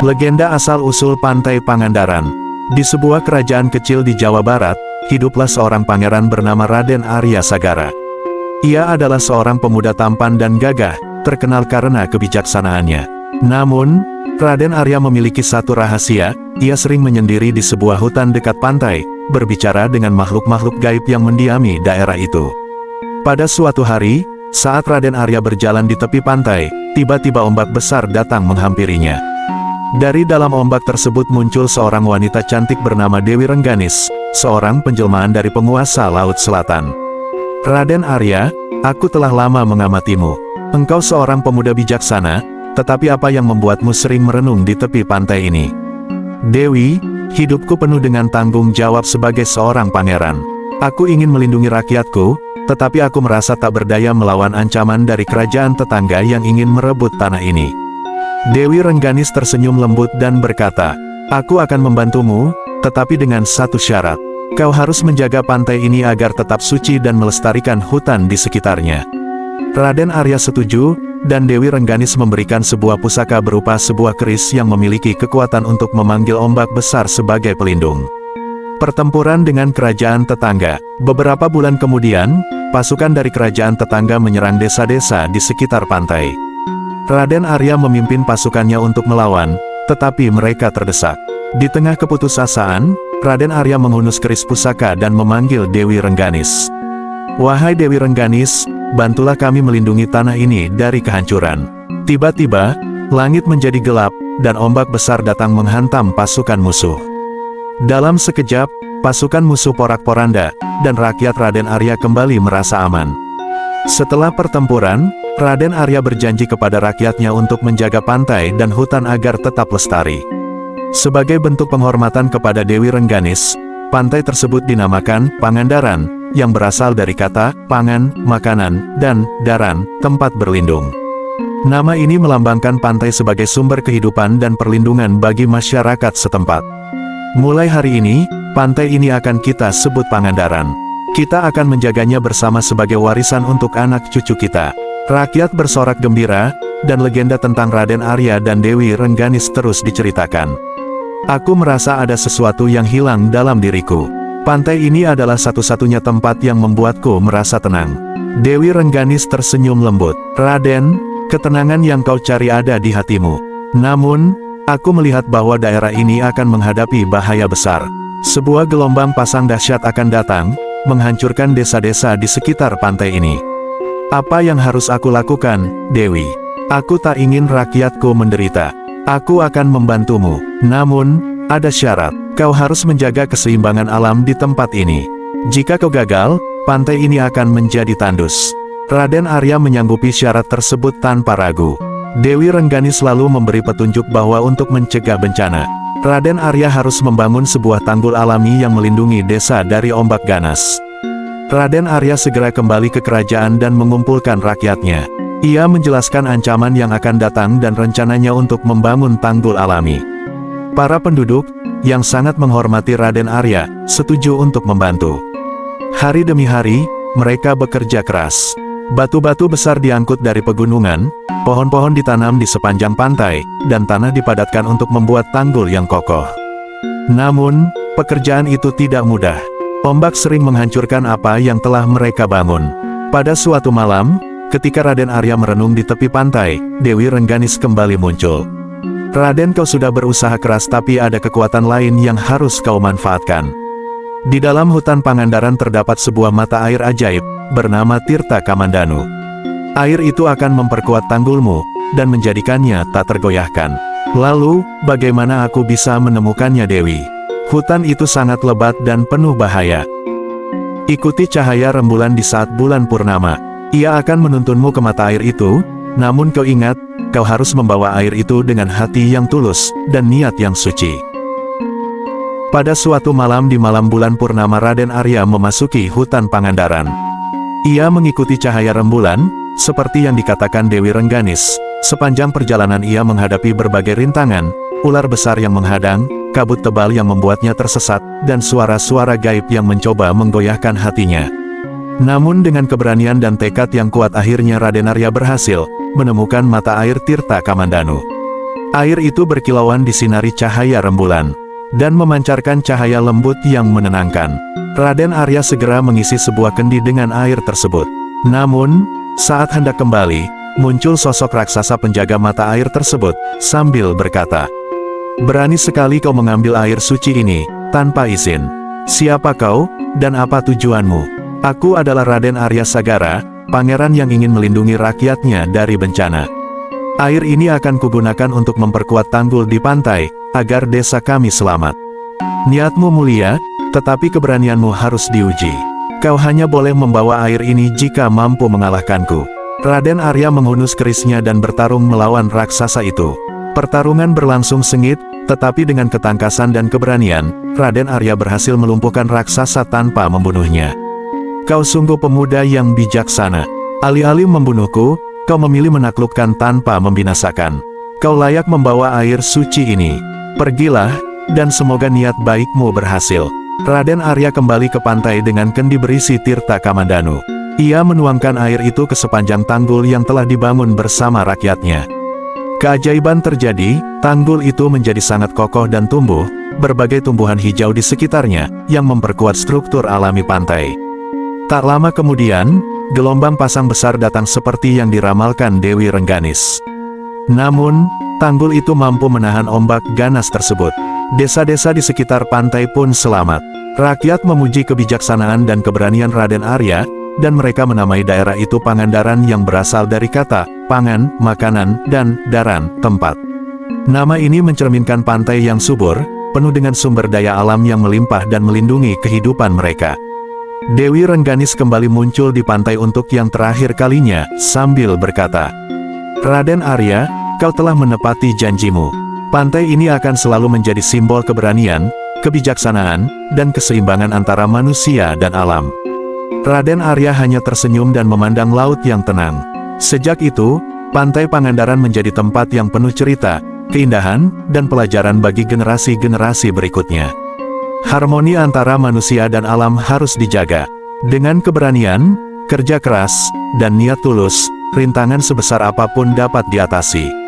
Legenda asal-usul Pantai Pangandaran. Di sebuah kerajaan kecil di Jawa Barat, hiduplah seorang pangeran bernama Raden Arya Sagara. Ia adalah seorang pemuda tampan dan gagah, terkenal karena kebijaksanaannya. Namun, Raden Arya memiliki satu rahasia. Ia sering menyendiri di sebuah hutan dekat pantai, berbicara dengan makhluk-makhluk gaib yang mendiami daerah itu. Pada suatu hari, saat Raden Arya berjalan di tepi pantai, tiba-tiba ombak besar datang menghampirinya. Dari dalam ombak tersebut muncul seorang wanita cantik bernama Dewi Rengganis, seorang penjelmaan dari penguasa Laut Selatan. "Raden Arya, aku telah lama mengamatimu. Engkau seorang pemuda bijaksana, tetapi apa yang membuatmu sering merenung di tepi pantai ini?" "Dewi, hidupku penuh dengan tanggung jawab sebagai seorang pangeran. Aku ingin melindungi rakyatku, tetapi aku merasa tak berdaya melawan ancaman dari kerajaan tetangga yang ingin merebut tanah ini." Dewi Rengganis tersenyum lembut dan berkata, "Aku akan membantumu, tetapi dengan satu syarat. Kau harus menjaga pantai ini agar tetap suci dan melestarikan hutan di sekitarnya." Raden Arya setuju, dan Dewi Rengganis memberikan sebuah pusaka berupa sebuah keris yang memiliki kekuatan untuk memanggil ombak besar sebagai pelindung. Pertempuran dengan kerajaan tetangga. Beberapa bulan kemudian, pasukan dari kerajaan tetangga menyerang desa-desa di sekitar pantai. Raden Arya memimpin pasukannya untuk melawan, tetapi mereka terdesak. Di tengah keputusasaan, Raden Arya menghunus keris pusaka dan memanggil Dewi Rengganis. "Wahai Dewi Rengganis, bantulah kami melindungi tanah ini dari kehancuran." Tiba-tiba, langit menjadi gelap, dan ombak besar datang menghantam pasukan musuh. Dalam sekejap, pasukan musuh porak-poranda, dan rakyat Raden Arya kembali merasa aman. Setelah pertempuran, Raden Arya berjanji kepada rakyatnya untuk menjaga pantai dan hutan agar tetap lestari. Sebagai bentuk penghormatan kepada Dewi Rengganis, pantai tersebut dinamakan Pangandaran, yang berasal dari kata pangan, makanan, dan daran, tempat berlindung. Nama ini melambangkan pantai sebagai sumber kehidupan dan perlindungan bagi masyarakat setempat. Mulai hari ini, pantai ini akan kita sebut Pangandaran. Kita akan menjaganya bersama sebagai warisan untuk anak cucu kita. Rakyat bersorak gembira, dan legenda tentang Raden Arya dan Dewi Rengganis terus diceritakan. Aku merasa ada sesuatu yang hilang dalam diriku. Pantai ini adalah satu-satunya tempat yang membuatku merasa tenang. Dewi Rengganis tersenyum lembut. "Raden, ketenangan yang kau cari ada di hatimu. Namun, aku melihat bahwa daerah ini akan menghadapi bahaya besar. Sebuah gelombang pasang dahsyat akan datang, menghancurkan desa-desa di sekitar pantai ini. Apa yang harus aku lakukan, Dewi? Aku tak ingin rakyatku menderita. Aku akan membantumu. Namun, ada syarat. Kau harus menjaga keseimbangan alam di tempat ini. Jika kau gagal, pantai ini akan menjadi tandus." Raden Arya menyanggupi syarat tersebut tanpa ragu. Dewi Rengganis selalu memberi petunjuk bahwa untuk mencegah bencana, Raden Arya harus membangun sebuah tanggul alami yang melindungi desa dari ombak ganas. Raden Arya segera kembali ke kerajaan dan mengumpulkan rakyatnya. Ia menjelaskan ancaman yang akan datang dan rencananya untuk membangun tanggul alami. Para penduduk, yang sangat menghormati Raden Arya, setuju untuk membantu. Hari demi hari, mereka bekerja keras. Batu-batu besar diangkut dari pegunungan, pohon-pohon ditanam di sepanjang pantai, dan tanah dipadatkan untuk membuat tanggul yang kokoh. Namun, pekerjaan itu tidak mudah. Ombak sering menghancurkan apa yang telah mereka bangun. Pada suatu malam, ketika Raden Arya merenung di tepi pantai, Dewi Rengganis kembali muncul. "Raden, kau sudah berusaha keras tapi ada kekuatan lain yang harus kau manfaatkan. Di dalam hutan Pangandaran terdapat sebuah mata air ajaib, bernama Tirta Kamandanu. Air itu akan memperkuat tanggulmu, dan menjadikannya tak tergoyahkan." "Lalu, bagaimana aku bisa menemukannya, Dewi? Hutan itu sangat lebat dan penuh bahaya. Ikuti cahaya rembulan di saat bulan purnama. Ia akan menuntunmu ke mata air itu, namun kau ingat, kau harus membawa air itu dengan hati yang tulus, dan niat yang suci." Pada suatu malam di malam bulan purnama Raden Arya memasuki hutan Pangandaran. Ia mengikuti cahaya rembulan, seperti yang dikatakan Dewi Rengganis. Sepanjang perjalanan ia menghadapi berbagai rintangan, ular besar yang menghadang, kabut tebal yang membuatnya tersesat, dan suara-suara gaib yang mencoba menggoyahkan hatinya. Namun dengan keberanian dan tekad yang kuat akhirnya Raden Arya berhasil menemukan mata air Tirta Kamandanu. Air itu berkilauan disinari cahaya rembulan, dan memancarkan cahaya lembut yang menenangkan. Raden Arya segera mengisi sebuah kendi dengan air tersebut. Namun, saat hendak kembali, muncul sosok raksasa penjaga mata air tersebut, sambil berkata, "Berani sekali kau mengambil air suci ini, tanpa izin. Siapa kau, dan apa tujuanmu?" "Aku adalah Raden Arya Sagara, pangeran yang ingin melindungi rakyatnya dari bencana. Air ini akan kugunakan untuk memperkuat tanggul di pantai, agar desa kami selamat. Niatmu mulia, tetapi keberanianmu harus diuji. Kau hanya boleh membawa air ini jika mampu mengalahkanku." Raden Arya menghunus kerisnya dan bertarung melawan raksasa itu. Pertarungan berlangsung sengit, tetapi dengan ketangkasan dan keberanian, Raden Arya berhasil melumpuhkan raksasa tanpa membunuhnya. "Kau sungguh pemuda yang bijaksana. Alih-alih membunuhku, kau memilih menaklukkan tanpa membinasakan. Kau layak membawa air suci ini. Pergilah, dan semoga niat baikmu berhasil." Raden Arya kembali ke pantai dengan kendi berisi tirta Kamandanu. Ia menuangkan air itu ke sepanjang tanggul yang telah dibangun bersama rakyatnya. Keajaiban terjadi, tanggul itu menjadi sangat kokoh dan tumbuh, berbagai tumbuhan hijau di sekitarnya, yang memperkuat struktur alami pantai. Tak lama kemudian, gelombang pasang besar datang seperti yang diramalkan Dewi Rengganis. Namun, tanggul itu mampu menahan ombak ganas tersebut. Desa-desa di sekitar pantai pun selamat. Rakyat memuji kebijaksanaan dan keberanian Raden Arya, dan mereka menamai daerah itu Pangandaran yang berasal dari kata pangan, makanan, dan daran, tempat. Nama ini mencerminkan pantai yang subur, penuh dengan sumber daya alam yang melimpah dan melindungi kehidupan mereka. Dewi Rengganis kembali muncul di pantai untuk yang terakhir kalinya, sambil berkata, "Raden Arya, kau telah menepati janjimu. Pantai ini akan selalu menjadi simbol keberanian, kebijaksanaan, dan keseimbangan antara manusia dan alam." Raden Arya hanya tersenyum dan memandang laut yang tenang. Sejak itu, pantai Pangandaran menjadi tempat yang penuh cerita, keindahan, dan pelajaran bagi generasi-generasi berikutnya. Harmoni antara manusia dan alam harus dijaga. Dengan keberanian, kerja keras, dan niat tulus, rintangan sebesar apapun dapat diatasi.